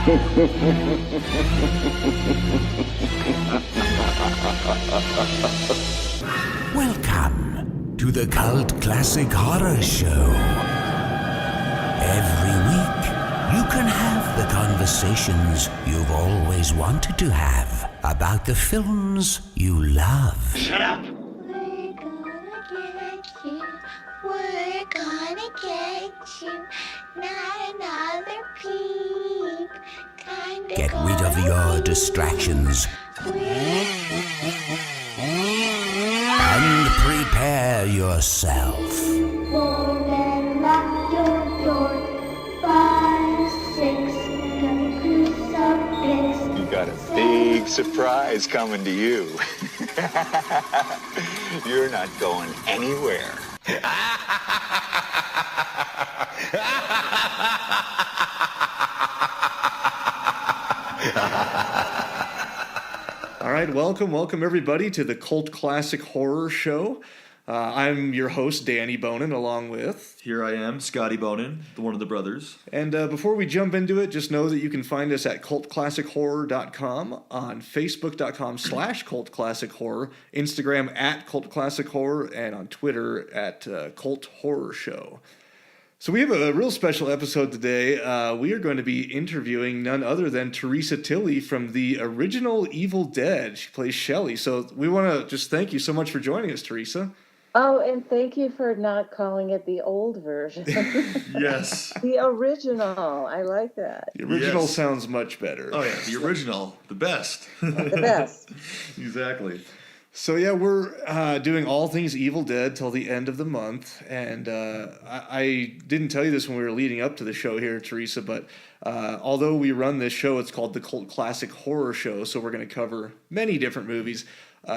Welcome to the Cult Classic Horror Show. Every week, you can have the conversations you've always wanted to have about the films you love. Shut up! We're gonna get you. Not another peep. Kinda Get rid of your distractions and prepare yourself. Fold and lock your door. 5, 6, got crucifix. You got a big surprise coming to you. You're not going anywhere. All right, welcome everybody to the Cult Classic Horror Show. I'm your host, Danny Bonin, along with... Here I am, Scotty Bonin, one of the brothers. And before we jump into it, just know that you can find us at cultclassichorror.com, on facebook.com/cultclassichorror, Instagram at cultclassichorror, and on Twitter at Cult Horror Show. So we have a real special episode today. We are going to be interviewing none other than Theresa Tilly from the original Evil Dead. She plays Shelly. So we want to just thank you so much for joining us, Theresa. Oh, and thank you for not calling it the old version. Yes. The original. I like that. The original sounds much better. Oh, yeah, the original. The best. The best. Exactly. So yeah, we're doing all things Evil Dead till the end of the month, and I didn't tell you this when we were leading up to the show here, Theresa, but although we run this show, it's called the Cult Classic Horror Show, so we're going to cover many different movies.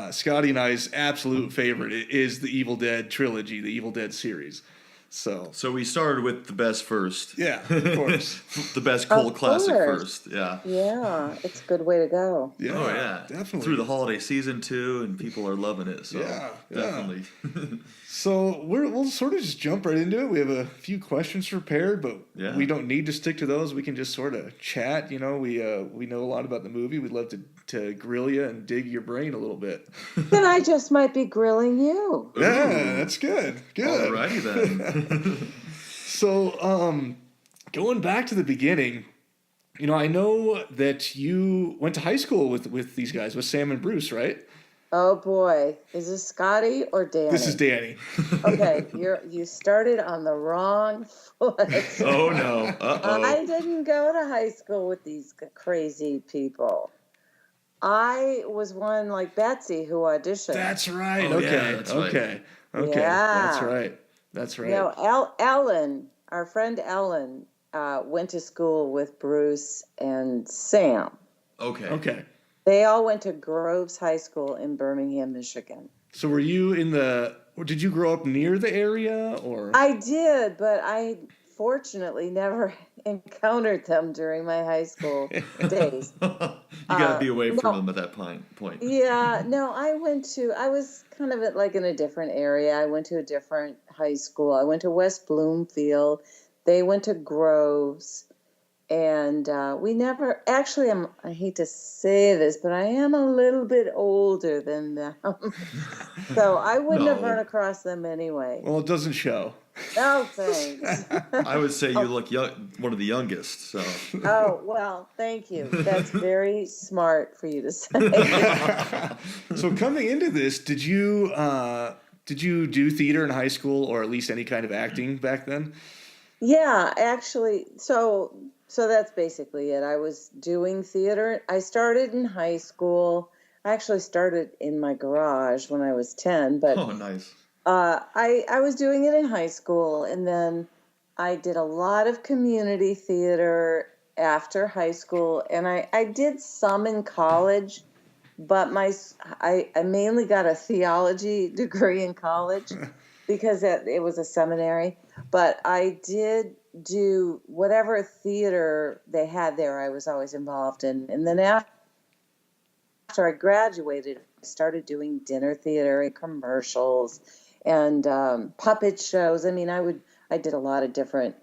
Scotty and I's absolute favorite is the Evil Dead trilogy, the Evil Dead series. So we started with the best first. Yeah, of course. The best cult classic first. Yeah. Yeah, it's a good way to go. Yeah, Oh, yeah. definitely. Through the holiday season, too, and people are loving it. So, Yeah. definitely. So we'll sort of just jump right into it. We have a few questions prepared, but we don't need to stick to those. We can just sort of chat. You know, we know a lot about the movie. We'd love to grill you and dig your brain a little bit. Then I just might be grilling you. Yeah, that's good. Good. Alrighty then. So, going back to the beginning, you know, I know that you went to high school with these guys, with Sam and Bruce, right? Oh boy, is this Scotty or Danny? This is Danny. Okay, you started on the wrong foot. Oh no. Uh-oh. I didn't go to high school with these crazy people. I was one like Betsy who auditioned. That's right. Oh, Okay. yeah, that's right. Okay. Yeah. That's right. That's right. You know, Ellen, our friend Ellen, went to school with Bruce and Sam. Okay. Okay. They all went to Groves High School in Birmingham, Michigan. So were you did you grow up near the area or? I did, but I fortunately never encountered them during my high school days. You got to be away from them at that point. Yeah, no, I was kind of like in a different area. I went to a different high school. I went to West Bloomfield. They went to Groves. And we never, actually, I hate to say this, but I am a little bit older than them. So I wouldn't have run across them anyway. Well, it doesn't show. No, thanks. I would say you look young, one of the youngest. So. Oh, well, thank you. That's very smart for you to say. So coming into this, did you do theater in high school or at least any kind of acting back then? Yeah, actually, so that's basically it. I was doing theater. I started in high school. I actually started in my garage when I was 10, but Oh, nice. I was doing it in high school, and then I did a lot of community theater after high school, and I did some in college, but I mainly got a theology degree in college because it was a seminary. But I did do whatever theater they had there. I was always involved in. And then after I graduated, I started doing dinner theater and commercials and puppet shows. I mean, I did a lot of different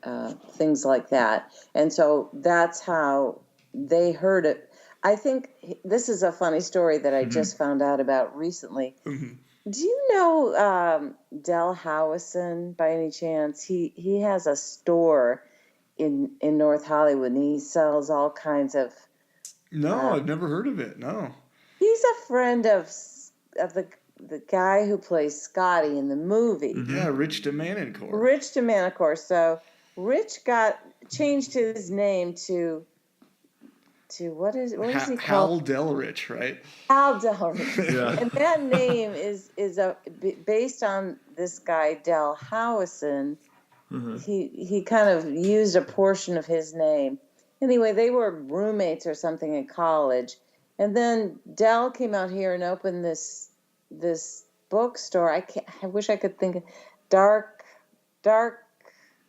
things like that. And so that's how they heard it. I think this is a funny story that I just found out about recently. Do you know Del Howison by any chance? He has a store in North Hollywood, and he sells all kinds of. No, I've never heard of it. No. He's a friend of the guy who plays Scotty in the movie. Yeah, Rich DeManicore. Rich DeManicore. So Rich changed his name to what is he called? Hal Delrich, right? Hal Delrich. Yeah. And that name is based on this guy Del Howison. He kind of used a portion of his name. Anyway, they were roommates or something in college, and then Del came out here and opened this bookstore. I wish I could think of dark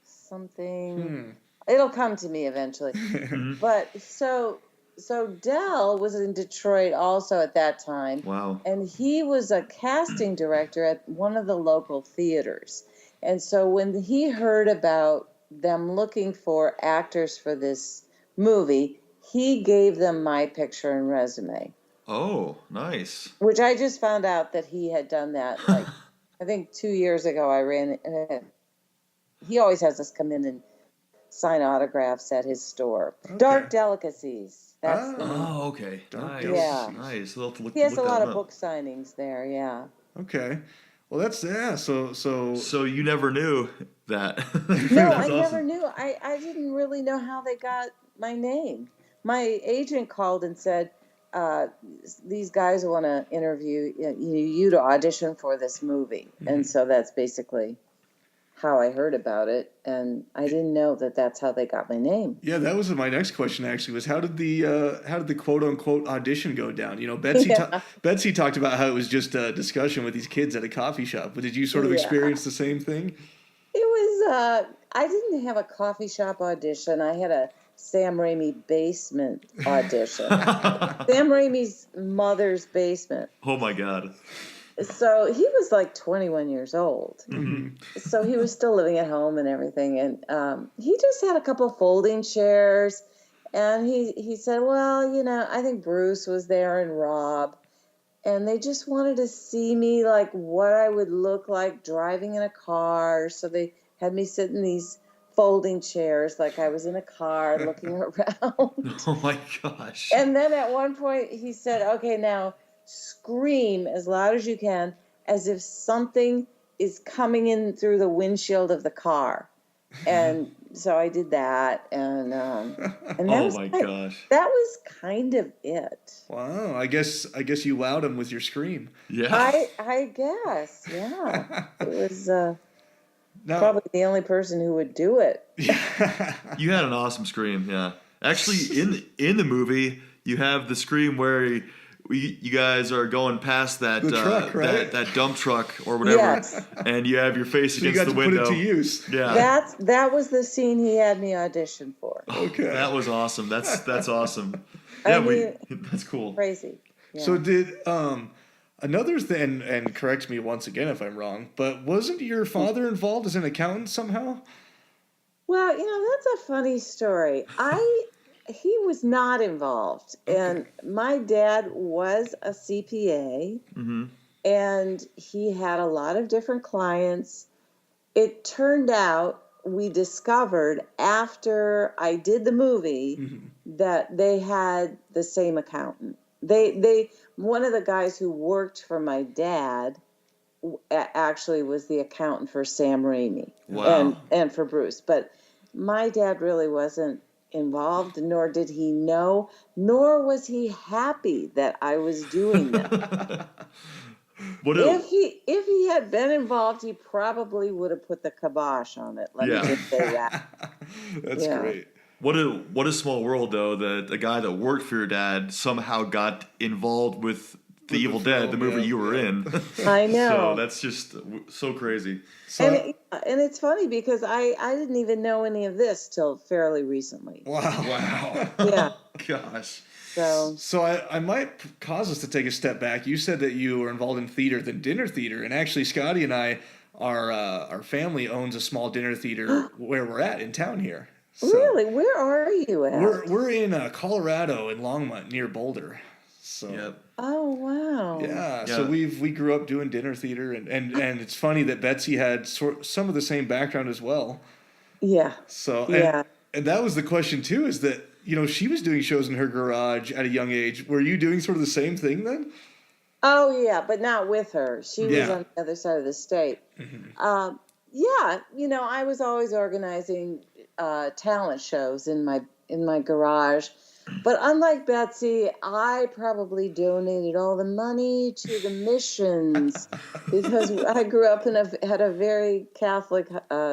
something. It'll come to me eventually. But so Del was in Detroit also at that time. Wow. And he was a casting director at one of the local theaters. And so when he heard about them looking for actors for this movie, he gave them my picture and resume. Oh, nice. Which I just found out that he had done that. Like, I think 2 years ago I ran it. He always has us come in and sign autographs at his store. Okay. Dark Delicacies. That's the name. Oh, okay. Nice. Yeah. Nice. We'll have to look, he has a lot of up. book signings there, yeah. Okay. Well, that's, yeah, so you never knew that. No, I never knew. I didn't really know how they got my name. My agent called and said, these guys want to interview you to audition for this movie. And so that's basically how I heard about it. And I didn't know that that's how they got my name. Yeah, that was my next question, actually, was how did the quote-unquote audition go down? You know, Betsy talked about how it was just a discussion with these kids at a coffee shop. But did you sort of experience the same thing? It was, I didn't have a coffee shop audition. I had a Sam Raimi basement audition. Sam Raimi's mother's basement. Oh, my God. So he was like 21 years old. So he was still living at home and everything. And he just had a couple folding chairs. And he said, well, I think Bruce was there and Rob. And they just wanted to see me, like, what I would look like driving in a car. So they had me sit in these folding chairs like I was in a car looking around. Oh, my gosh. And then at one point he said, okay, now scream as loud as you can as if something is coming in through the windshield of the car. And so I did that, and that was gosh, that was kind of it. Wow, I guess you wowed him with your scream. Yeah, I guess, yeah. It was probably the only person who would do it. You had an awesome scream. Yeah, actually, in the movie, you have the scream where you guys are going past that truck, right? that dump truck or whatever, yes. And you have your face against the window. You got to put it to use. Yeah, that was the scene he had me audition for. Okay, that was awesome. That's awesome. Yeah, that's cool. Crazy. Yeah. So did another thing, and correct me once again if I'm wrong, but wasn't your father involved as an accountant somehow? Well, that's a funny story. He was not involved. Okay. And my dad was a CPA, and he had a lot of different clients. It turned out we discovered after I did the movie that they had the same accountant. They one of the guys who worked for my dad actually was the accountant for Sam Raimi. Wow. and for Bruce. But my dad really wasn't involved, nor did he know, nor was he happy that I was doing that. If he had been involved, he probably would have put the kibosh on it. Let me just say that. That's great. What a small world, though, that a guy that worked for your dad somehow got involved with The Evil Dead, the movie you were in. I know. So that's just so crazy. And it's funny because I didn't even know any of this till fairly recently. Wow. Yeah. Gosh. So I might cause us to take a step back. You said that you were involved in theater, then dinner theater, and actually Scotty and I, our family owns a small dinner theater where we're at in town here. So Really? Where are you at? we're in Colorado in Longmont near Boulder. So Yep. Oh, wow. yeah, so Yeah. we grew up doing dinner theater, and it's funny that Betsy had some of the same background as well. Yeah. So Yeah. and that was the question too, is that she was doing shows in her garage at a young age. Were you doing sort of the same thing then? Oh, yeah, but not with her. She was Yeah. on the other side of the state. Yeah, I was always organizing talent shows in my garage. But unlike Betsy, I probably donated all the money to the missions because I grew up had a very Catholic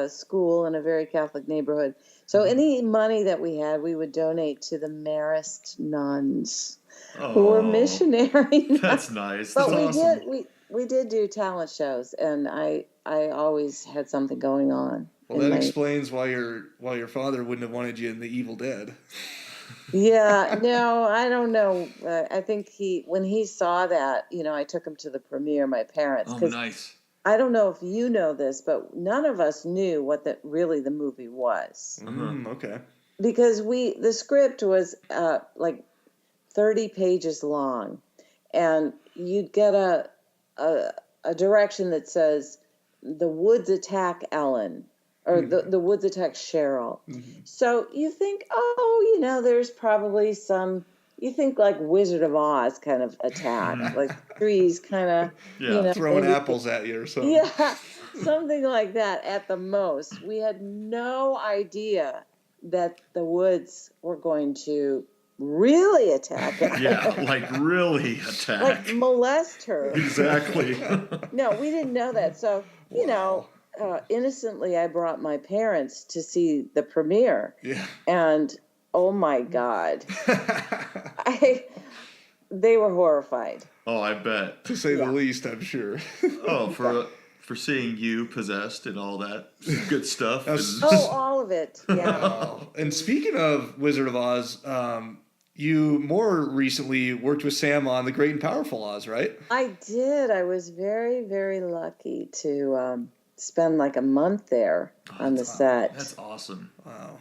school in a very Catholic neighborhood. So any money that we had, we would donate to the Marist nuns who were Oh, missionary nuns. that's nice. But That's we awesome. did we did do talent shows, and I always had something going on. Well, in that my explains why your father wouldn't have wanted you in The Evil Dead. Yeah, no, I don't know. I think when he saw that, I took him to the premiere, my parents, Oh, because nice. I don't know if you know this, but none of us knew what really the movie was. Okay. Because the script was like 30 pages long, and you'd get a direction that says the woods attack Ellen, or the woods attack Cheryl. So you think, there's probably you think like Wizard of Oz kind of attack, like trees kind of, Yeah. Throwing maybe- apples at you or something. yeah, something like that at the most. We had no idea that the woods were going to really attack her. Yeah, like really attack. Like molest her. Exactly. No, we didn't know that. So, innocently, I brought my parents to see the premiere. Yeah. And oh my God, they were horrified. Oh, I bet. To say the least, I'm sure. Oh, for seeing you possessed and all that good stuff. That's- and- Oh, all of it. Yeah. And speaking of Wizard of Oz, you more recently worked with Sam on The Great and Powerful Oz, right? I did. I was very, very lucky to spend like a month there on the set. That's awesome.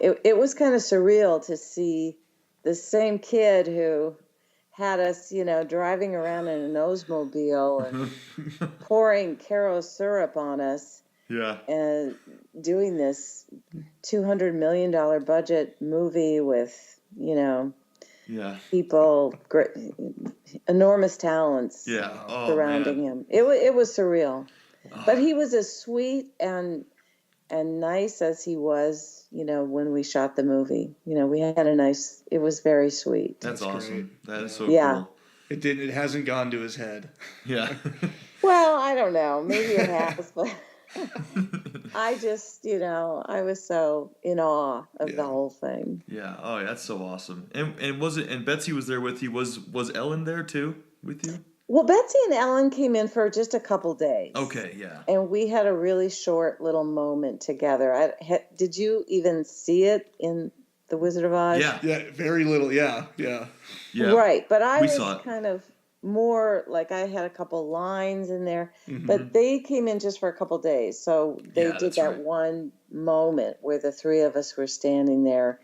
It was kind of surreal to see the same kid who had us, driving around in an Oldsmobile and pouring Caro syrup on us Yeah. and doing this $200 million budget movie with, Yeah. people, enormous talents Yeah. Oh, surrounding man. him. It was surreal. But he was as sweet and nice as he was, when we shot the movie. We had it was very sweet. That's awesome. That is so Yeah. cool. It hasn't gone to his head. Yeah. Well, I don't know. Maybe it has, but I just, I was so in awe of the whole thing. Yeah. Oh, that's so awesome. And Betsy was there with you. Was Ellen there too with you? Well, Betsy and Ellen came in for just a couple days. Okay. Yeah. And we had a really short little moment together. Did you even see it in The Wizard of Oz? Yeah. Yeah, very little. Yeah. Yeah. Right, but I We was saw it. kind of more like I had a couple lines in there, but they came in just for a couple days. So they Yeah, did that's that right. one moment where the three of us were standing there,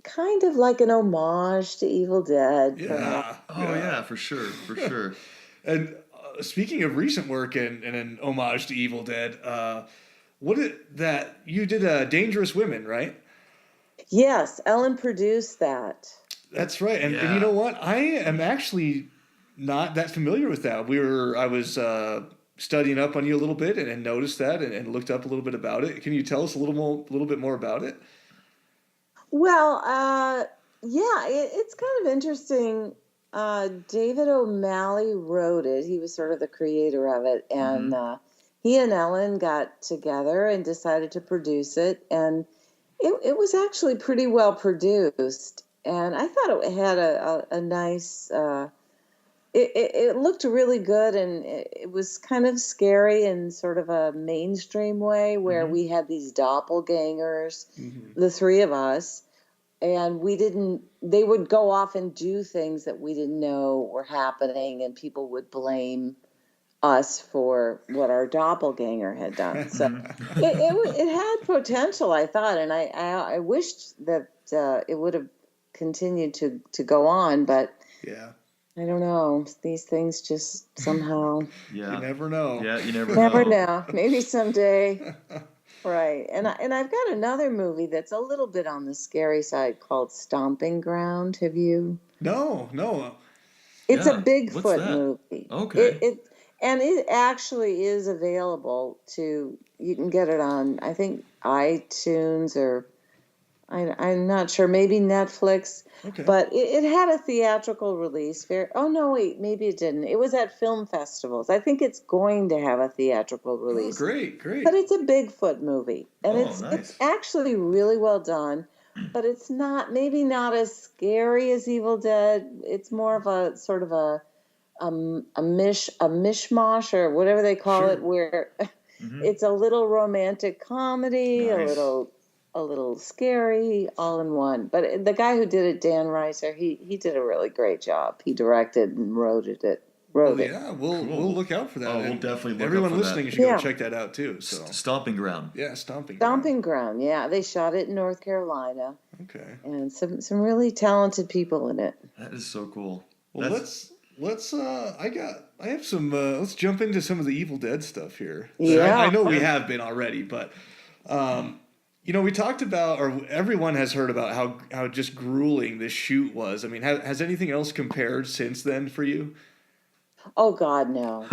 kind of like an homage to Evil Dead. perhaps. Yeah. Oh yeah, for sure. For sure. And speaking of recent work and an homage to Evil Dead, you did Dangerous Women, right? Yes, Ellen produced that. That's right. And Yeah. you know what? I am actually not that familiar with that. I was studying up on you a little bit and noticed that and looked up a little bit about it. Can you tell us a little bit more about it? Well, yeah, it's kind of interesting. David O'Malley wrote it. He was sort of the creator of it. And he and Ellen got together and decided to produce it. And it was actually pretty well produced. And I thought it had a nice... It looked really good, and it was kind of scary in sort of a mainstream way where we had these doppelgangers, the three of us, and they would go off and do things that we didn't know were happening, and people would blame us for what our doppelganger had done. So it had potential, I thought, and I wished that it would have continued to go on, but Yeah. I don't know. These things just somehow Yeah. You never know. Yeah, you never never know. know. Maybe someday. Right. And I've got another movie that's a little bit on the scary side called Stomping Ground. Have you? No. It's a Yeah. What's Bigfoot that? movie. Okay. It actually is available to, you can get it on, I think, iTunes, or I'm not sure, maybe Netflix. Okay. But it had a theatrical release. Oh no, wait, maybe it didn't. It was at film festivals. I think it's going to have a theatrical Oh, release. great. But it's a Bigfoot movie, and Oh, it's nice. actually really well done. But it's maybe not as scary as Evil Dead. It's more of a sort of a mishmash, or whatever they call Sure. it, where Mm-hmm. it's a little romantic comedy, Nice. a little scary, all in one. But the guy who did it, Dan Reiser, he did a really great job. He directed and wrote it. Well, yeah, we'll Cool. look out for that. Oh, we'll And definitely look everyone up for listening that. should go Yeah. check that out too. So Stomping Ground. yeah, Stomping. Stomping Ground, yeah. They shot it in North Carolina, Okay. and some really talented people in it. That is so cool. Well, let's I have some let's jump into some of the Evil Dead stuff here. Yeah. I know we have been already, but we talked about, or everyone has heard about how just grueling this shoot was. I mean, has anything else compared since then for you? Oh God, no.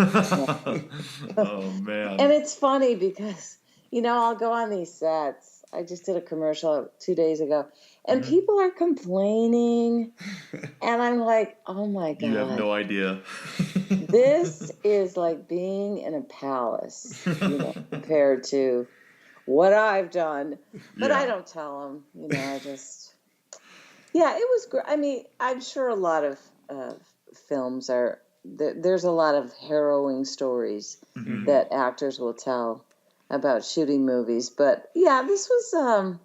Oh man. And it's funny because, I'll go on these sets. I just did a commercial 2 days ago, and people are complaining, and I'm like, oh my God. You have no idea. This is like being in a palace, compared to what I've done. But I Yeah. don't tell them, I just, yeah, it was great. I mean, I'm sure a lot of films there's a lot of harrowing stories that actors will tell about shooting movies. But yeah, this was,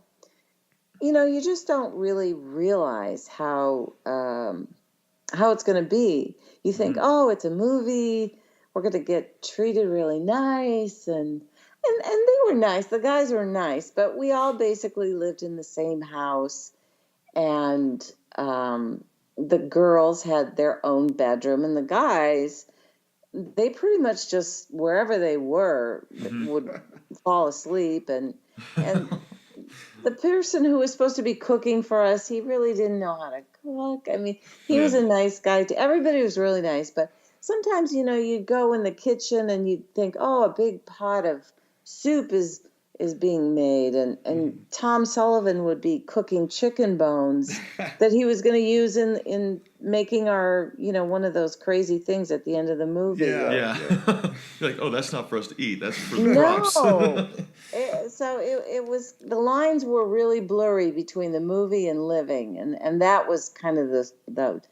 you just don't really realize how it's going to be. You think, oh, it's a movie. We're going to get treated really nice. And they were nice. The guys were nice. But we all basically lived in the same house. And the girls had their own bedroom. And the guys, they pretty much just, wherever they were, would fall asleep. And the person who was supposed to be cooking for us, he really didn't know how to cook. I mean, he was a nice guy. Everybody was really nice. But sometimes, you'd go in the kitchen and you'd think, oh, a big pot of soup is being made. And Tom Sullivan would be cooking chicken bones that he was going to use in making our, one of those crazy things at the end of the movie. Yeah. You're like, oh, that's not for us to eat. That's for the props. No. So it was, the lines were really blurry between the movie and living, and that was kind of the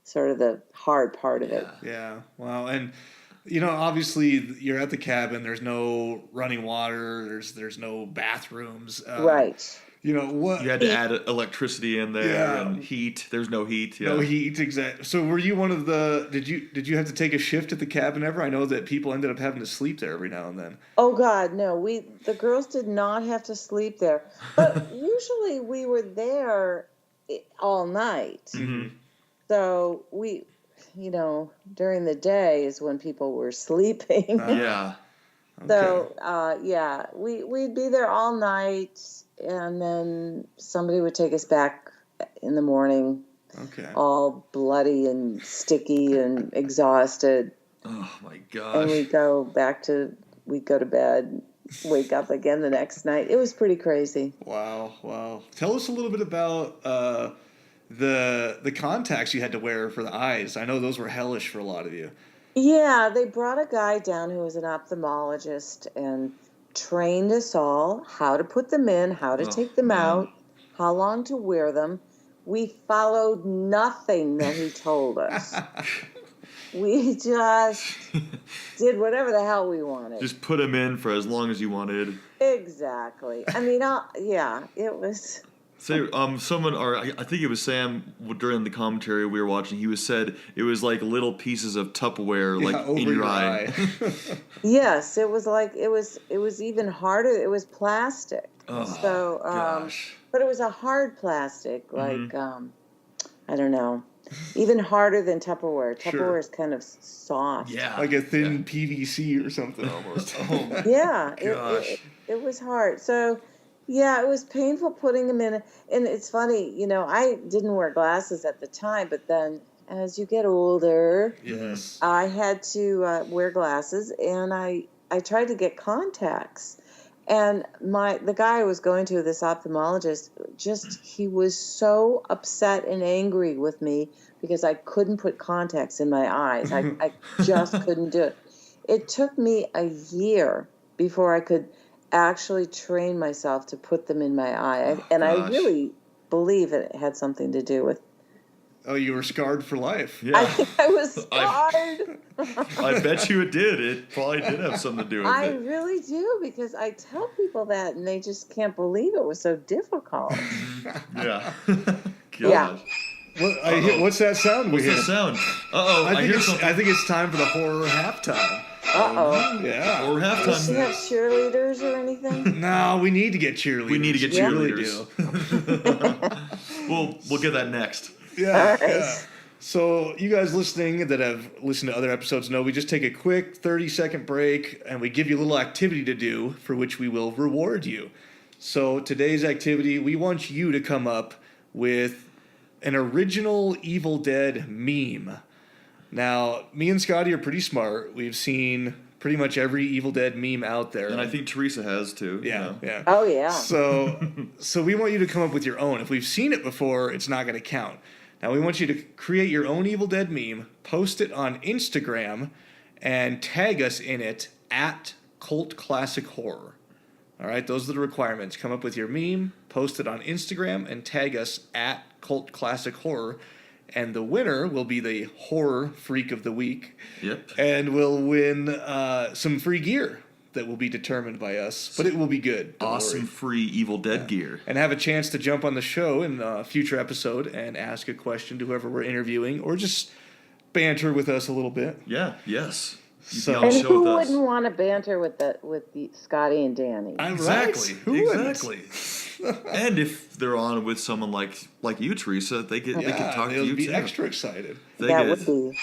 sort of the hard part of it. Yeah. Wow. And obviously you're at the cabin. There's no running water. There's no bathrooms. Right. What You had to add electricity in there Yeah. and heat. There's no heat. Yeah. No heat, exactly. So were you one of the? Did you have to take a shift at the cabin ever? I know that people ended up having to sleep there every now and then. Oh God, no. The girls did not have to sleep there, but usually we were there all night. So we, during the day is when people were sleeping. Yeah. So we'd be there all night, and then somebody would take us back in the morning, Okay. all bloody and sticky and exhausted. Oh my And gosh. we'd go to bed, wake up again the next night. It was pretty crazy. Wow. Tell us a little bit about the contacts you had to wear for the eyes. I know those were hellish for a lot of you. Yeah, they brought a guy down who was an ophthalmologist and trained us all how to put them in, how to take them out, how long to wear them. We followed nothing that he told us. We just did whatever the hell we wanted. Just put them in for as long as you wanted. Exactly. I mean, it was Say, someone, or I think it was Sam during the commentary we were watching. He said it was like little pieces of Tupperware, like over in your eye. Yes, it was like it was even harder. It was plastic. Oh, So, gosh. but it was a hard plastic, like I don't know, even harder than Tupperware. Sure. Tupperware is kind of soft. Yeah. Like a thin PVC or something almost. Oh, Yeah, gosh. it was hard. So, yeah, it was painful putting them in. And it's funny, I didn't wear glasses at the time, but then as you get older, Yes. I had to wear glasses, and I tried to get contacts. And the guy I was going to, this ophthalmologist, he was so upset and angry with me because I couldn't put contacts in my eyes. I just couldn't do it. It took me a year before I could actually train myself to put them in my eye. And I really believe it had something to do with. Oh, you were scarred for life. Yeah. I think I was scarred. I bet you it did. It probably did have something to do with I it. really do, because I tell people that and they just can't believe it was so difficult. Yeah. Gosh. Yeah. What's that sound we What's hear? the sound? Uh-oh, I hear something. I think it's time for the horror halftime. Uh-oh. Yeah. Or Does she have halftime. cheerleaders or anything? No, we need to get cheerleaders. We need to get We really cheerleaders. do. We'll get that next. Yeah, All right. yeah. So you guys listening that have listened to other episodes know we just take a quick 30-second break and we give you a little activity to do for which we will reward you. So today's activity, we want you to come up with an original Evil Dead meme. Now, me and Scotty are pretty smart. We've seen pretty much every Evil Dead meme out there. And I think Teresa has too. Yeah, yeah. Oh, yeah. So we want you to come up with your own. If we've seen it before, it's not going to count. Now we want you to create your own Evil Dead meme, post it on Instagram, and tag us in it at Cult Classic Horror. All right, those are the requirements. Come up with your meme, post it on Instagram, and tag us at Cult Classic Horror. And the winner will be the Horror Freak of the Week. Yep. And will win some free gear that will be determined by us, but it will be good. Don't Awesome worry. free Evil Dead gear. And have a chance to jump on the show in a future episode and ask a question to whoever we're interviewing, or just banter with us a little bit. Yeah, yes. You'd So- be on the And show who with us. wouldn't want to banter with the Scotty and Danny? Exactly. Right? Who wouldn't? Exactly. And if they're on with someone like you, Teresa, they can talk to they'll you be too. extra excited. They That get would be.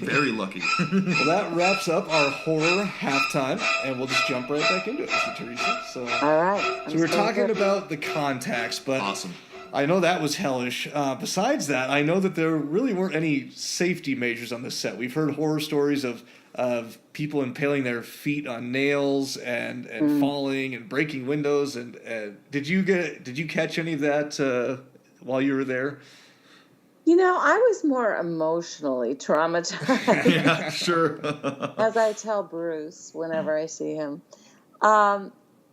very lucky. Well, that wraps up our horror halftime, and we'll just jump right back into it, Mr. Teresa. So, All right. so we're talking about the contacts, but Awesome. I know that was hellish. Besides that, I know that there really weren't any safety measures on the set. We've heard horror stories of people impaling their feet on nails and falling and breaking windows. And did you catch any of that while you were there? I was more emotionally traumatized, Yeah, sure. as I tell Bruce whenever I see him.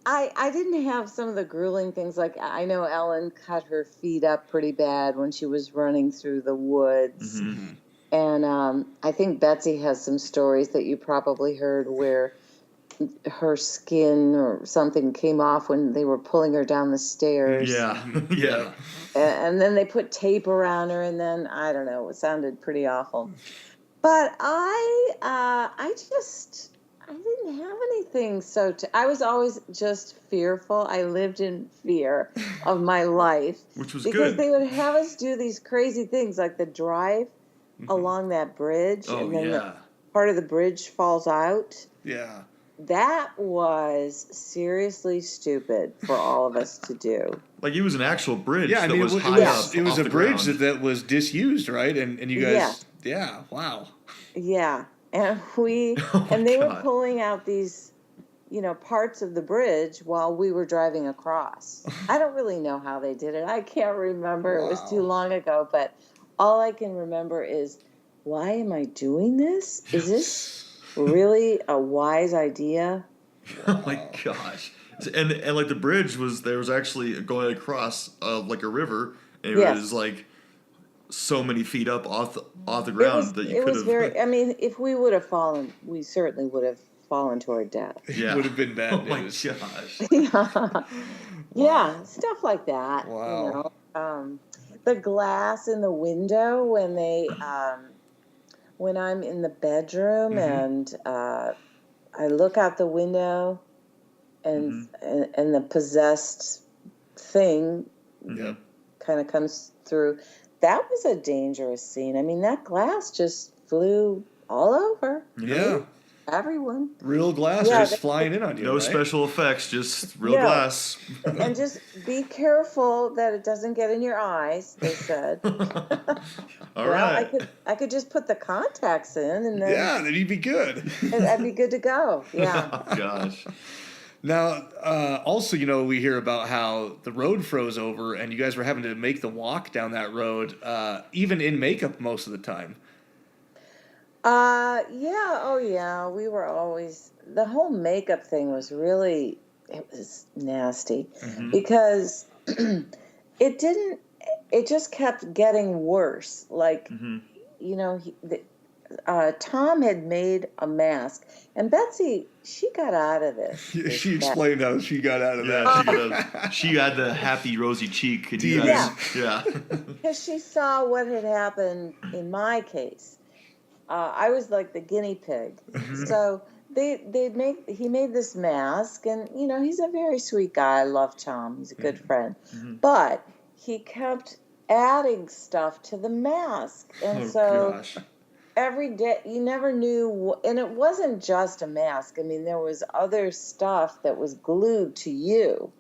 I didn't have some of the grueling things. Like, I know Ellen cut her feet up pretty bad when she was running through the woods. Mhm. And I think Betsy has some stories that you probably heard where her skin or something came off when they were pulling her down the stairs. Yeah, yeah. And then they put tape around her, and then, I don't know, it sounded pretty awful. But I didn't have anything I was always just fearful. I lived in fear of my life. Which was because good. they would have us do these crazy things, like the drive along that bridge, Oh, and then yeah. part of the bridge falls out. Yeah. That was seriously stupid for all of us to do. Like, it was an actual bridge Yeah, I that mean, was it high was, up it was off a the bridge ground. that was disused, right? And you guys, yeah, wow. Yeah, and Oh my they were God. pulling out these, parts of the bridge while we were driving across. I don't really know how they did it. I can't remember. It was too long ago, but all I can remember is, why am I doing this? Is this really a wise idea? Oh my gosh. And like the bridge there was actually going across like a river, and it Yes. was like so many feet up off the ground that you It could was have. very. I mean, if we would have fallen, we certainly would have fallen to her death. Yeah. Would have been bad Oh my news. gosh. Yeah, stuff like that. Wow. The glass in the window when when I'm in the bedroom and I look out the window and the possessed thing Yep. kind of comes through. That was a dangerous scene. I mean, that glass just flew all over Yeah. everyone. Real glass Yeah, just flying in on you. No right? special effects, just real Yeah. glass. And just be careful that it doesn't get in your eyes, they said. All Well, right. I could just put the contacts in and then Yeah, then you'd be good. I'd be good to go. Yeah. Oh gosh. Now, also, we hear about how the road froze over and you guys were having to make the walk down that road, even in makeup most of the time. Yeah, oh yeah. We were always the whole makeup thing was really it was nasty because it just kept getting worse. Like, Tom had made a mask, and Betsy, she got out of this. She explained how she got out of Yeah, that. she had the happy rosy cheek. And you Yeah. guys, yeah. Because she saw what had happened in my case. I was like the guinea pig. So he made this mask, and he's a very sweet guy. I love Tom. He's a good friend. But he kept adding stuff to the mask, and Gosh. every day you never knew, and it wasn't just a mask. I mean, there was other stuff that was glued to you,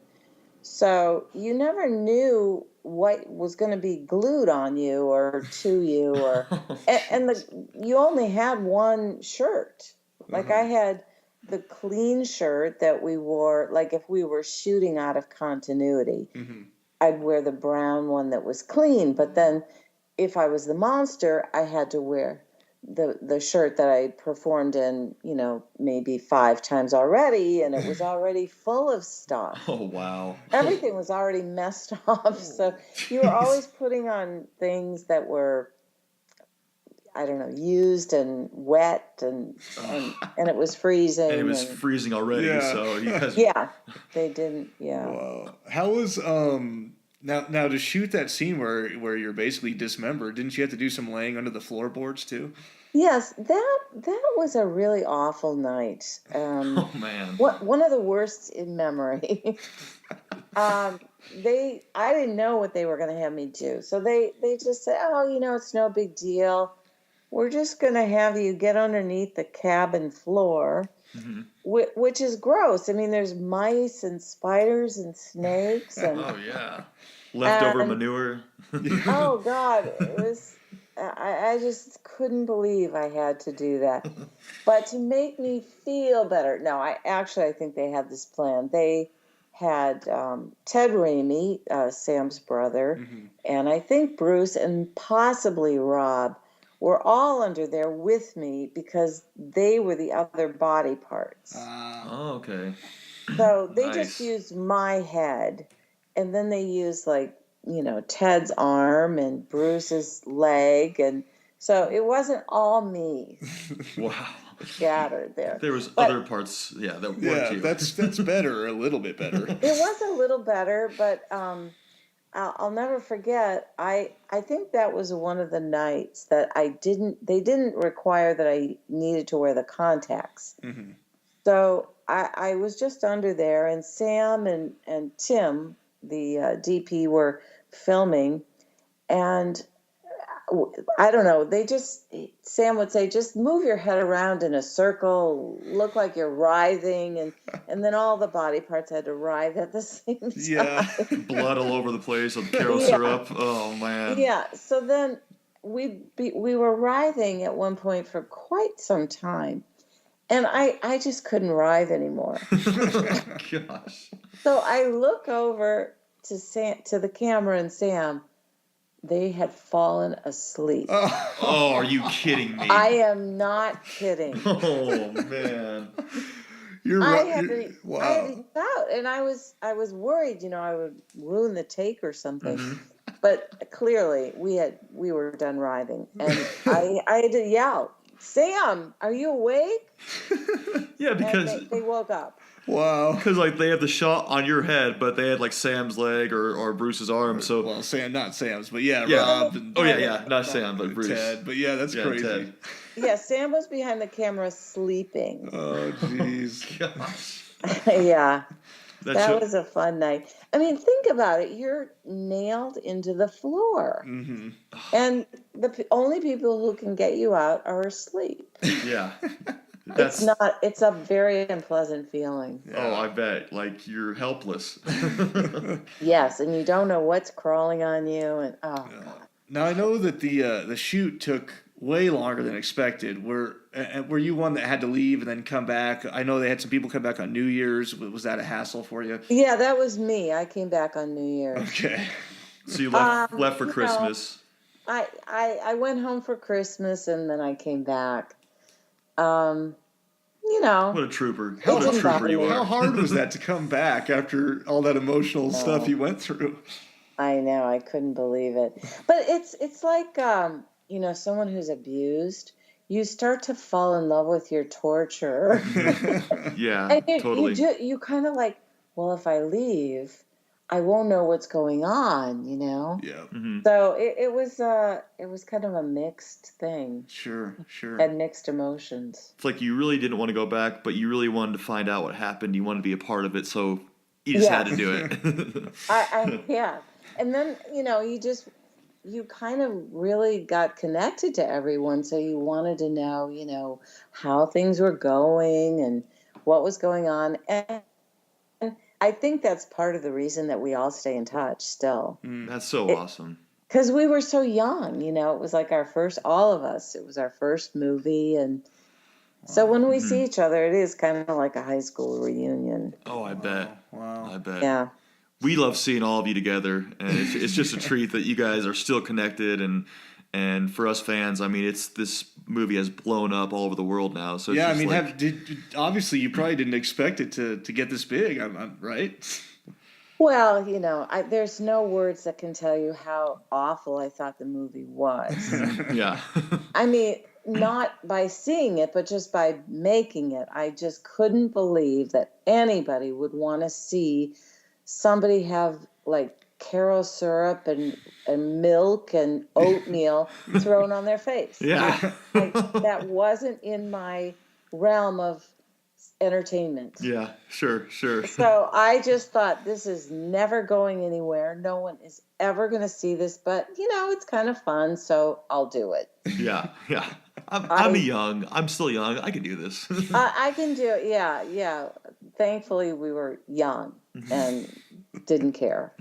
so you never knew what was going to be glued on you or to you, or and you only had one shirt. Like I had the clean shirt that we wore, like if we were shooting out of continuity, I'd wear the brown one that was clean, but then if I was the monster, I had to wear the shirt that I performed in, maybe 5 times already, and it was already full of stuff. Oh wow. Everything was already messed up. So you were always putting on things that were, I don't know, used and wet, and it was freezing. And it was freezing already, Yeah. so you guys. Yeah, they didn't. Yeah. Wow. How was now to shoot that scene where you're basically dismembered? Didn't you have to do some laying under the floorboards too? Yes, that was a really awful night. Oh man. One of the worst in memory. I didn't know what they were going to have me do, so they just said, "Oh, it's no big deal. We're just going to have you get underneath the cabin floor," which is gross. I mean, there's mice and spiders and snakes and Oh yeah. Leftover And- manure. oh God, it was. I just couldn't believe I had to do that. But to make me feel better, no, I think they had this plan. They had Ted Raimi, Sam's brother, and I think Bruce and possibly Rob were all under there with me because they were the other body parts. Oh, okay. So they Nice. just used my head, and then they used Ted's arm and Bruce's leg, and so it wasn't all me Wow. scattered there. There was But other parts, that weren't Yeah, you. that's better, a little bit better. It was a little better, but I'll never forget. I think that was one of the nights that they didn't require that I needed to wear the contacts. So I was just under there, and Sam and Tim, the DP, were filming, and I don't know, Sam would say, just move your head around in a circle, look like you're writhing, and then all the body parts had to writhe at the same time. Yeah. Blood all over the place with Carol syrup. Oh man. Yeah, so then we were writhing at one point for quite some time, and I just couldn't writhe anymore. Gosh. So I look over to the camera, and Sam, they had fallen asleep. Oh, are you kidding me? I am not kidding. Oh man. You're I right. had to shout, and I was worried, I would ruin the take or something. But clearly we were done writhing, and I had to yell, Sam, are you awake? Yeah, And because they woke up. Wow. because like they have the shot on your head, but they had like Sam's leg or Bruce's arm. So Well, Sam, not Sam's, but yeah, yeah. Rob and Not Sam, but Bruce. Ted. But yeah, that's Yeah, crazy. Ted. Yeah, Sam was behind the camera sleeping. Oh, jeez. Gosh. Yeah, That that show- was a fun night. I mean, think about it. You're nailed into the floor. Mm-hmm. And the only people who can get you out are asleep. yeah. It's a very unpleasant feeling. Oh, I bet. Like you're helpless. Yes, and you don't know what's crawling on you, and God. Now I know that the shoot took way longer than expected. Were you one that had to leave and then come back? I know they had some people come back on New Year's. Was that a hassle for you? Yeah, that was me. I came back on New Year's. Okay. So you left for you know, Christmas. I went home for Christmas and then I came back. You What know, a trooper. It What a didn't trooper bother you me. How are. hard was that to come back after all that emotional stuff you went through? I know, I couldn't believe it. But it's like someone who's abused. You start to fall in love with your torturer. Yeah, And totally. you kind of like, well, if I leave, I won't know what's going on, you know? Yeah. Mhm. So it was kind of a mixed thing. Sure. Had mixed emotions. It's like you really didn't want to go back, but you really wanted to find out what happened. You wanted to be a part of it, so you just had to do it. Yeah. And then, you kind of really got connected to everyone. So you wanted to know, how things were going and what was going on. And I think that's part of the reason that we all stay in touch still. That's so awesome. Because we were so young, it was like all of us, it was our first movie. And so when we see each other, it is kind of like a high school reunion. Oh, I bet. Wow. I bet. Yeah. We love seeing all of you together, and it's just a treat that you guys are still connected. And for us fans, I mean, this movie has blown up all over the world now. So it's Yeah, I just mean, obviously you probably didn't expect it to get this big, right? Well, there's no words that can tell you how awful I thought the movie was. yeah. I mean, not by seeing it, but just by making it. I just couldn't believe that anybody would want to see somebody have like Caro syrup and milk and oatmeal thrown on their face. Yeah. That wasn't in my realm of entertainment. Yeah, sure. So I just thought, this is never going anywhere. No one is ever going to see this, but it's kind of fun, so I'll do it. Yeah. I'm still young. I can do this. I can do it. Yeah. Thankfully, we were young and didn't care.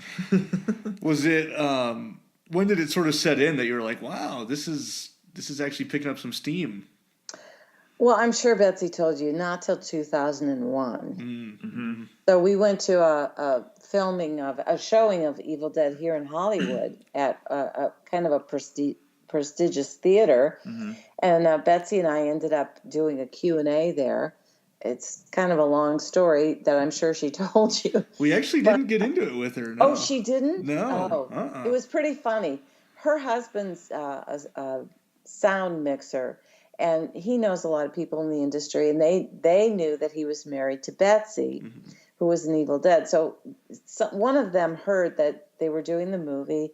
Was it? When did it sort of set in that you were like, "Wow, this is actually picking up some steam"? Well, I'm sure Betsy told you, not till 2001. Mm-hmm. So we went to a showing of Evil Dead here in Hollywood at a kind of a prestigious theater. Mm-hmm. And Betsy and I ended up doing a Q&A there. It's kind of a long story that I'm sure she told you. We actually didn't get into it with her. No. Oh, she didn't? No. Oh, It was pretty funny. Her husband's a sound mixer, and he knows a lot of people in the industry, and they knew that he was married to Betsy, who was an Evil Dead. So one of them heard that they were doing the movie,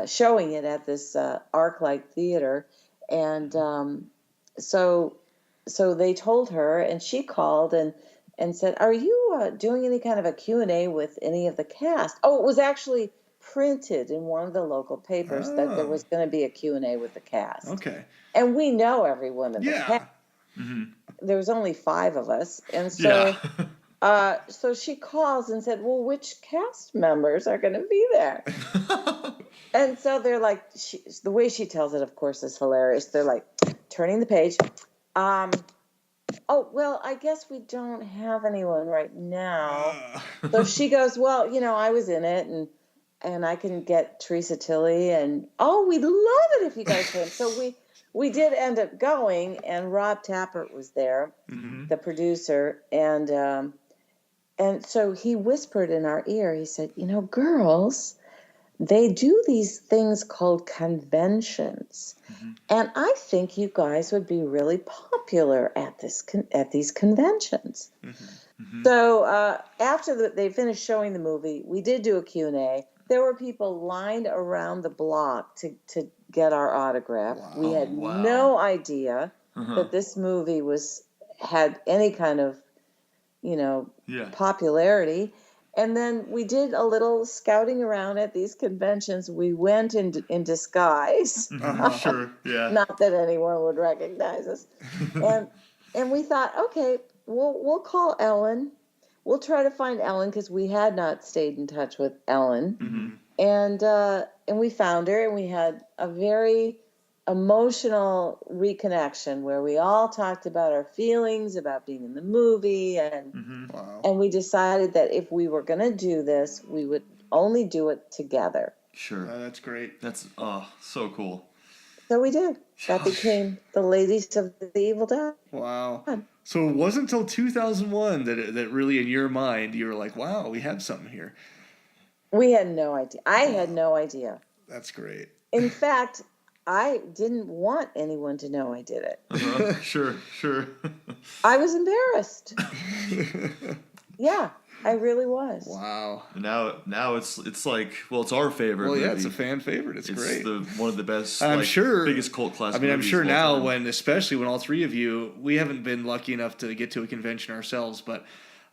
showing it at this ArcLight theater, and so they told her, and she called and said, "Are you doing any kind of a Q&A with any of the cast?" Oh, it was actually printed in one of the local papers that there was going to be a Q&A with the cast. Okay. And we know everyone in the cast. Mm-hmm. There was only 5 of us. And so so she calls and said, "Well, which cast members are going to be there?" And so they're like, the way she tells it, of course, is hilarious. They're like, turning the page. Oh, well, I guess we don't have anyone right now. So she goes, "Well, I was in it, and I can get Theresa Tilly, and we'd love it if you guys came." So we did end up going, and Rob Tappert was there, the producer, and so he whispered in our ear. He said, "Girls, they do these things called conventions. And I think you guys would be really popular at these conventions. So after they finished showing the movie, we did do a Q&A. There were people lined around the block to get our autograph. We had no idea that this movie had any kind of, popularity. And then we did a little scouting around at these conventions. We went in disguise. Sure, yeah. Not that anyone would recognize us. And we thought, okay, we'll call Ellen. We'll try to find Ellen because we had not stayed in touch with Ellen. And we found her, and we had a very emotional reconnection where we all talked about our feelings about being in the movie, and and we decided that if we were going to do this, we would only do it together. Sure. That's great. That's so cool. So we did. That became the Ladies of the Evil Dead. Wow. So it wasn't until 2001 that really, in your mind, you were like, wow, we have something here. We had no idea. I had no idea. That's great. In fact, I didn't want anyone to know I did it. Sure. I was embarrassed. Yeah, I really was. Wow. Now it's like, well, it's our favorite. Well, yeah, movie. it's a fan favorite. It's great. One of the best. I'm sure. Biggest cult classic. I mean, I'm movies sure of all now, time. especially when all three of you, we haven't been lucky enough to get to a convention ourselves, but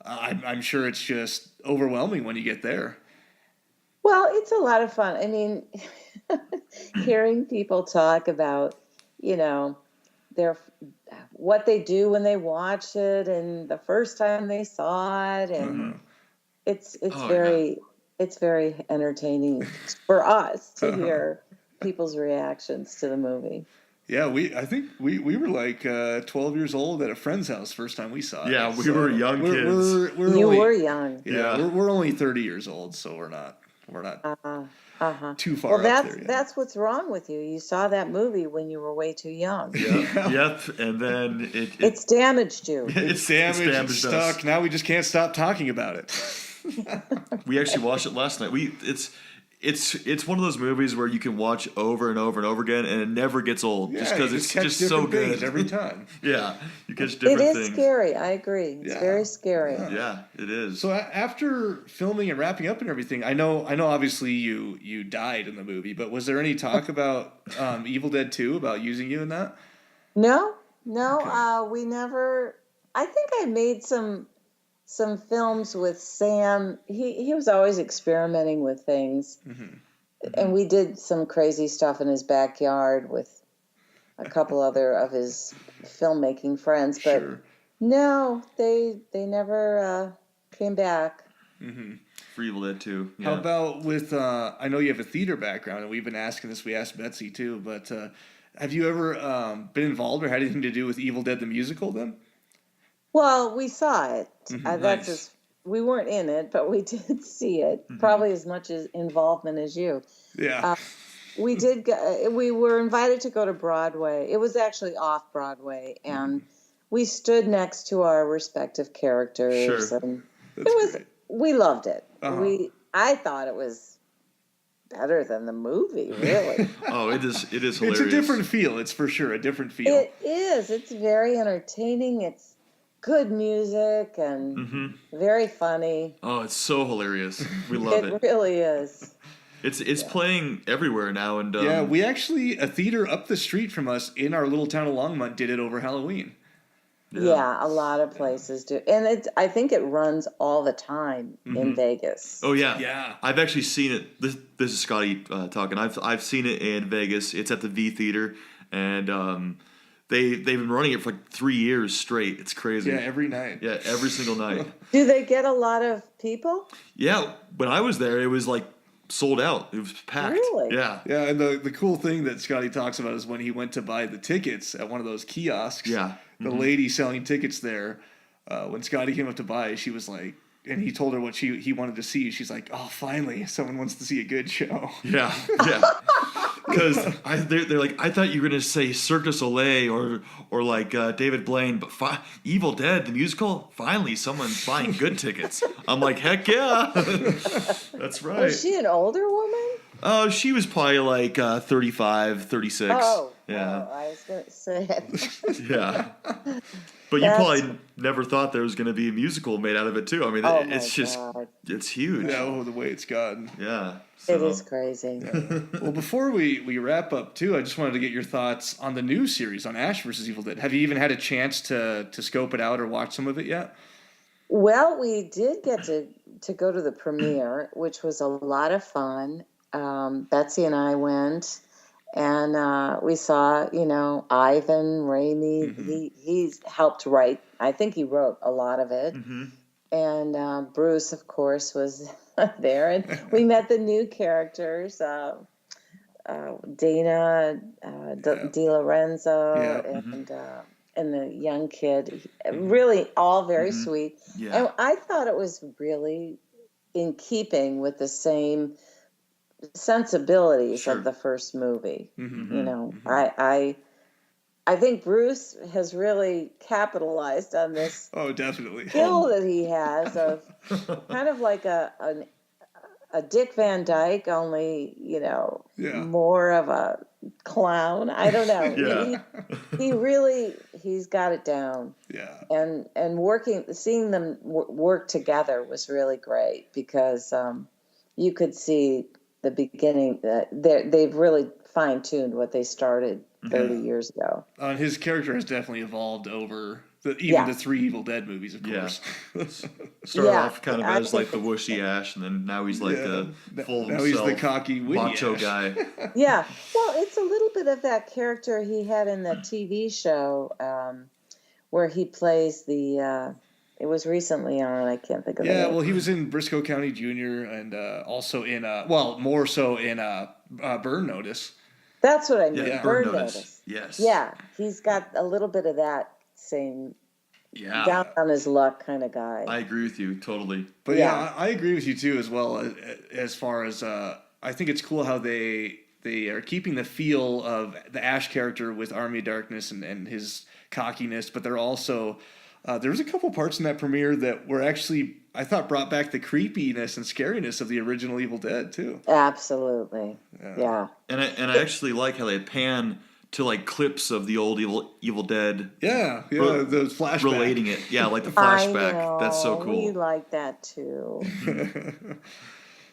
I'm sure it's just overwhelming when you get there. Well, it's a lot of fun. I mean, hearing people talk about, what they do when they watch it and the first time they saw it, and it's very entertaining for us to hear people's reactions to the movie. Yeah, I think we were like 12 years old at a friend's house first time we saw it. Yeah, we were young kids. You were young. Yeah, we're only 30 years old, so we're not too far Well, up there yet. that's what's wrong with you. You saw that movie when you were way too young. Yep, and then It's damaged you. It's damaged, it's stuck. us. Now we just can't stop talking about it. We actually watched it last night. It's one of those movies where you can watch over and over and over again, and it never gets old, just because it's just so good every time. Yeah, you catch different It is things. scary. I agree. It's very scary. Yeah, it is. So after filming and wrapping up and everything, I know. Obviously, you died in the movie, but was there any talk about Evil Dead 2 about using you in that? No. We never. I think I made some films with Sam. He was always experimenting with things, and we did some crazy stuff in his backyard with a couple other of his filmmaking friends. But no, they never came back. For Evil Dead 2. Yeah. How about with? I know you have a theater background, and we've been asking this. We asked Betsy too, but have you ever been involved or had anything to do with Evil Dead the musical? Then. Well, we saw it. Nice. We weren't in it, but we did see it. Probably as much as involvement as you. Yeah. We did. We were invited to go to Broadway. It was actually off Broadway, and we stood next to our respective characters. Sure. And Great. We loved it. I thought it was better than the movie. Really. Oh, it is hilarious. It's a different feel. It's for sure a different feel. It is. It's very entertaining. It's good music and very funny. Oh, it's so hilarious. We love it. It really is. It's playing everywhere now, and Yeah, we actually, a theater up the street from us in our little town of Longmont did it over Halloween. Yeah, a lot of places do. And I think it runs all the time in Vegas. Oh yeah, Yeah. I've actually seen it. This is Scotty talking. I've seen it in Vegas. It's at the V Theater, and they've been running it for like 3 years straight. It's crazy. Yeah, every night. Yeah, every single night. Do they get a lot of people? Yeah, when I was there, it was like sold out. It was packed. Really? Yeah. Yeah, and the cool thing that Scotty talks about is when he went to buy the tickets at one of those kiosks. Yeah. The lady selling tickets there, when Scotty came up to buy, she was like, and he told her what he wanted to see. She's like, "Oh, finally, someone wants to see a good show." Yeah. Because they're like, I thought you were gonna say Cirque du Soleil or like David Blaine, but Evil Dead the musical. Finally, someone's buying good tickets. I'm like, heck yeah, that's right. Was she an older woman? Oh, she was probably like 35, 36. Yeah. I was gonna say Yeah. But you that's. probably never thought there was going to be a musical made out of it too. I mean, Oh my it's just God, it's huge. Yeah, oh, the way it's gotten. Yeah. it So is crazy. Well, before we wrap up too, I just wanted to get your thoughts on the new series on Ash versus Evil Dead. Have you even had a chance to scope it out or watch some of it yet? Well, we did get to go to the premiere, which was a lot of fun. Betsy and I went, and we saw, Ivan Raimi. He's helped write. I think he wrote a lot of it. And Bruce, of course, was there, and we met the new characters. Dana Di Lorenzo and the young kid, really all very sweet. Yeah. And I thought it was really in keeping with the same sensibilities of the first movie. I think Bruce has really capitalized on this Oh, definitely. skill that he has of kind of like a Dick Van Dyke, only more of a clown. I don't know. He's got it down. Yeah. And seeing them work together was really great because you could see the beginning that they've really fine tuned what they started 30 years ago. His character has definitely evolved over the 3 Evil Dead movies, of course. Started off kind of as like the whooshy Ash, and then now he's like the full now himself, he's the cocky witty macho Ash. guy. Yeah, well, it's a little bit of that character he had in the TV show where he plays the. It was recently on. I can't think of it. Yeah, well, he was in Briscoe County Jr. and also in more so in Burn Notice. That's what I mean. Yeah, Burn Burn Notice. Notice. Yes. Yeah, he's got a little bit of that same down on his luck kind of guy. I agree with you totally. But I agree with you too as well. As far as I think it's cool how they are keeping the feel of the Ash character with Army of Darkness and his cockiness, but they're also there was a couple parts in that premiere that were actually, I thought, brought back the creepiness and scariness of the original Evil Dead too. Absolutely. Yeah. And I actually like how they pan to like clips of the old Evil Dead. Yeah, those flashbacks. Relating it. Yeah, like the flashback. I know. That's so cool. We like that too.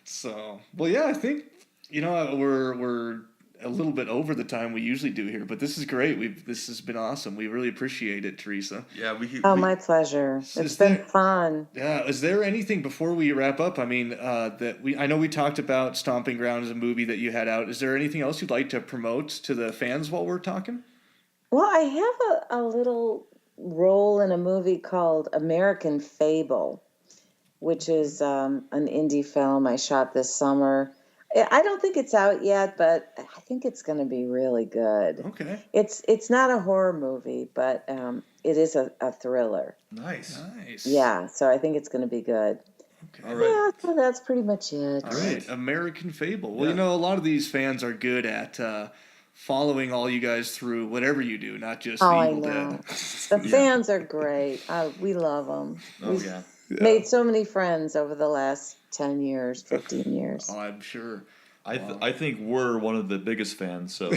So, well, yeah, I think we're a little bit over the time we usually do here, but this is great. This has been awesome. We really appreciate it, Theresa. Yeah, my pleasure. It's been fun. Yeah, is there anything before we wrap up? I mean, I know we talked about Stomping Ground as a movie that you had out. Is there anything else you'd like to promote to the fans while we're talking? Well, I have a little role in a movie called American Fable, which is an indie film I shot this summer. I don't think it's out yet, but I think it's going to be really good. Okay. It's not a horror movie, but it is a thriller. Nice. Yeah, so I think it's going to be good. Okay. All right. Yeah, so that's pretty much it. All right. American Fable. Well, a lot of these fans are good at following all you guys through whatever you do, not just the Evil Dead. The fans are great. We love them. Oh, Made so many friends over the last 10 years, 15 years. Oh, I'm sure. I think we're one of the biggest fans, so.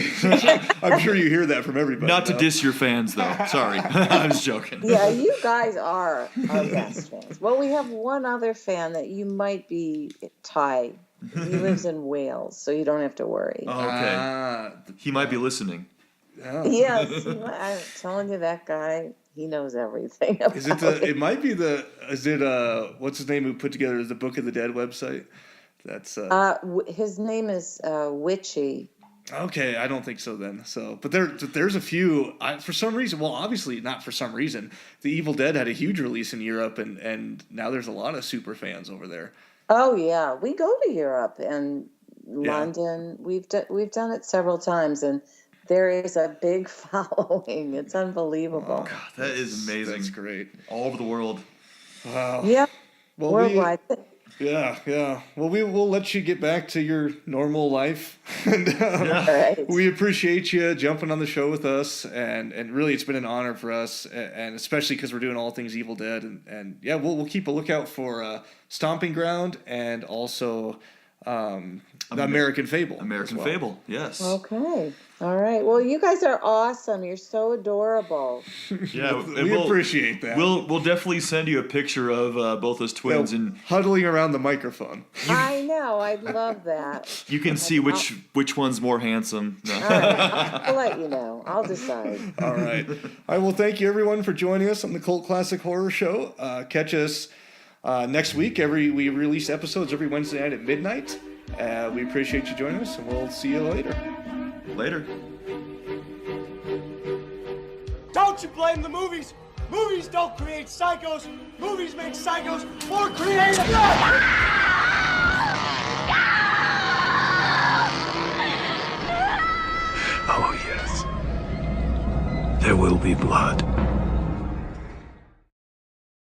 I'm sure you hear that from everybody. Not to diss your fans, though. Sorry. I was joking. Yeah, you guys are our best fans. Well, we have one other fan that you might be Ty. He lives in Wales, so you don't have to worry. Oh, okay. He might be listening. Oh. Yes, I'm telling you, that guy, he knows everything about Is it it might be what's his name who put together the Book of the Dead website? That's his name is Witchy. Okay, I don't think so then. So, but there's a few for some reason. Well, obviously not for some reason. The Evil Dead had a huge release in Europe, and now there's a lot of super fans over there. Oh yeah, we go to Europe and London. We've done it several times, and there is a big following. It's unbelievable. Oh, God, that is amazing. That's great. All over the world. Wow. Yeah. Well, worldwide. Yeah. Well, we'll let you get back to your normal life, and Right. we appreciate you jumping on the show with us, and really it's been an honor for us, and especially because we're doing all things Evil Dead, and yeah, we'll keep a lookout for Stomping Ground, and also The American Fable. American as well. Fable, yes. Okay. All right. Well, you guys are awesome. You're so adorable. Yeah, We appreciate that. We'll definitely send you a picture of both those twins, and huddling around the microphone. I know. I'd love that. you can see which one's more handsome. No. All right. I'll let you know. I'll decide. All right. All right. Well, thank you everyone for joining us on the Cult Classic Horror Show. Catch us next week. We release episodes every Wednesday night at midnight. We appreciate you joining us, and we'll see you later. Later. Don't you blame the movies. Movies don't create psychos. Movies make psychos more creative. Oh, yes. There will be blood.